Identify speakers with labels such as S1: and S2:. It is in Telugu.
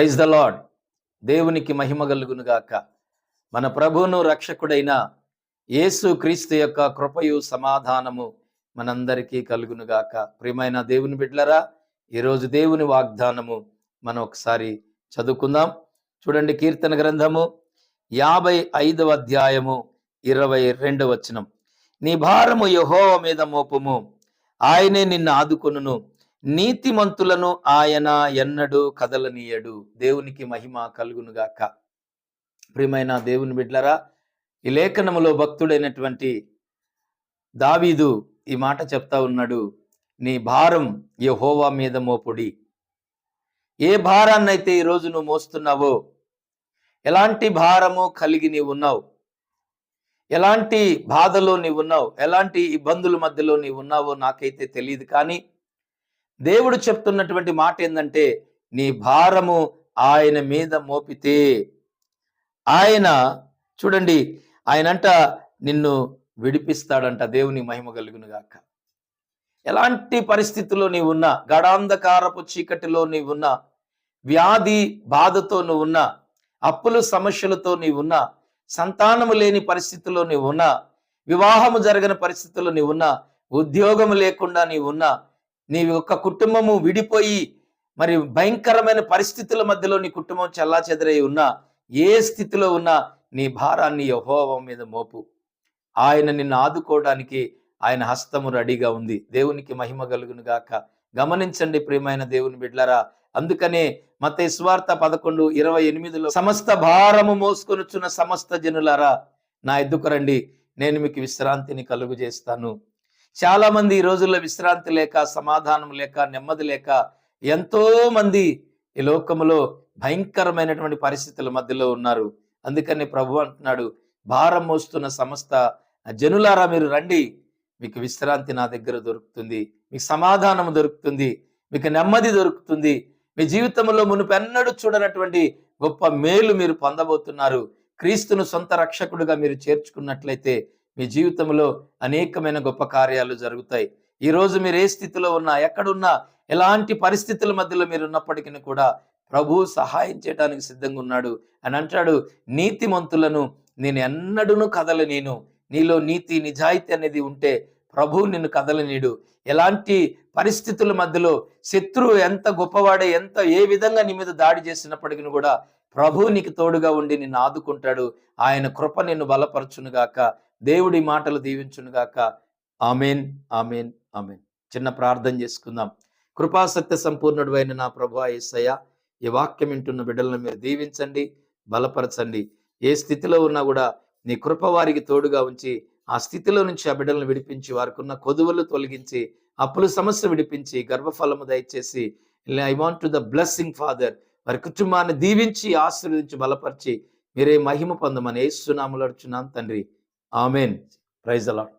S1: Praise the lord. దేవునికి మహిమ కలుగును గాక. మన ప్రభువును రక్షకుడైన యేసు క్రీస్తు యొక్క కృపయు సమాధానము మనందరికీ కలుగును గాక. ప్రియమైన దేవుని బిడ్డలారా, ఈరోజు దేవుని వాగ్దానము మనం ఒకసారి చదువుకుందాం. చూడండి, కీర్తన గ్రంథము 55వ అధ్యాయము 22వ వచనం. నీ భారము యెహోవా మీద మోపుము, ఆయనే నిన్ను ఆదుకొనును, నీతిమంతులను ఆయన ఎన్నడూ కదలనీయడు. దేవునికి మహిమ కలుగును గాక. ప్రియమైన దేవుని బిడ్డలారా, ఈ లేఖనములో భక్తుడైనటువంటి దావీదు ఈ మాట చెప్తా ఉన్నాడు, నీ భారం యెహోవా మీద మోపుడి. ఏ భారాన్నైతే ఈరోజు నువ్వు మోస్తున్నావో, ఎలాంటి భారము కలిగి నీవు ఉన్నావు, ఎలాంటి బాధలో నీవు ఉన్నావు, ఎలాంటి ఇబ్బందుల మధ్యలో నీవు ఉన్నావో నాకైతే తెలియదు. కానీ దేవుడు చెప్తున్నటువంటి మాట ఏంటంటే, నీ భారము ఆయన మీద మోపితే ఆయన, చూడండి, ఆయనంట నిన్ను విడిపిస్తాడంట. దేవుని మహిమ కలుగును గాక. ఎలాంటి పరిస్థితుల్లో నీవున్నా, గడాంధకారపు చీకటిలో నీవున్నా, వ్యాధి బాధతో నువ్వున్నా, అప్పుల సమస్యలతో నీవున్నా, సంతానము లేని పరిస్థితుల్లో నీవున్నా, వివాహము జరగని పరిస్థితుల్లో నీవున్నా, ఉద్యోగము లేకుండా నీవున్నా, నీ యొక్క కుటుంబము విడిపోయి మరి భయంకరమైన పరిస్థితుల మధ్యలో నీ కుటుంబం చెల్లాచెదరై ఉన్నా, ఏ స్థితిలో ఉన్నా నీ భారాన్ని యెహోవా మీద మోపు. ఆయన నిన్ను ఆదుకోవడానికి ఆయన హస్తము రెడీగా ఉంది. దేవునికి మహిమ కలుగును గాక. గమనించండి ప్రియమైన దేవుని బిడ్డలారా, అందుకనే మత్తయి సువార్త 11:28 సమస్త భారము మోసుకొనుచున్న సమస్త జనులారా నా ఎద్దుకు రండి, నేను మీకు విశ్రాంతిని కలుగు చేస్తాను. చాలా మంది ఈ రోజుల్లో విశ్రాంతి లేక, సమాధానం లేక, నెమ్మది లేక ఎంతో మంది ఈ లోకములో భయంకరమైనటువంటి పరిస్థితుల మధ్యలో ఉన్నారు. అందుకని ప్రభు అంటున్నాడు, భారం మోస్తున్న సమస్త జనులారా మీరు రండి, మీకు విశ్రాంతి నా దగ్గర దొరుకుతుంది, మీకు సమాధానం దొరుకుతుంది, మీకు నెమ్మది దొరుకుతుంది. మీ జీవితంలో మునుపెన్నడూ చూడనటువంటి గొప్ప మేలు మీరు పొందబోతున్నారు. క్రీస్తును సొంత రక్షకుడిగా మీరు చేర్చుకున్నట్లయితే మీ జీవితంలో అనేకమైన గొప్ప కార్యాలు జరుగుతాయి. ఈరోజు మీరు ఏ స్థితిలో ఉన్నా, ఎక్కడున్నా, ఎలాంటి పరిస్థితుల మధ్యలో మీరు ఉన్నప్పటికీ కూడా ప్రభు సహాయం చేయడానికి సిద్ధంగా ఉన్నాడు అని అంటాడు. నీతిమంతులను నేను ఎన్నడూను కదలనీను. నీలో నీతి నిజాయితీ అనేది ఉంటే ప్రభు నిన్ను కదలనీడు. ఎలాంటి పరిస్థితుల మధ్యలో శత్రువు ఎంత గొప్పవాడే, ఏ విధంగా నీ మీద దాడి చేసినప్పటికీ కూడా ప్రభు నీకు తోడుగా ఉండి నిన్ను ఆదుకుంటాడు. ఆయన కృప నిన్ను బలపరచునుగాక. దేవుడి మాటలు దీవించునుగాక. Amen, amen, amen. చిన్న ప్రార్థన చేసుకుందాం. కృపాసత్య సంపూర్ణుడు అయిన నా ప్రభువా యేసయ్య, ఈ వాక్యం వింటున్న బిడ్డలను మీరు దీవించండి, బలపరచండి. ఏ స్థితిలో ఉన్నా కూడా నీ కృప వారికి తోడుగా ఉంచి ఆ స్థితిలో నుంచి ఆ బిడ్డలను విడిపించి, వారికి ఉన్న కొదువులు తొలగించి, అప్పుల సమస్య విడిపించి, గర్భఫలము దయచేసి, I want to the blessing father, వారి కుటుంబాన్ని దీవించి, ఆశీర్వదించి, బలపరిచి మీరే మహిమ పొందమని యేసు నామములో అడుగుచున్నాను తండ్రి. ఆమెన్. Praise the lord.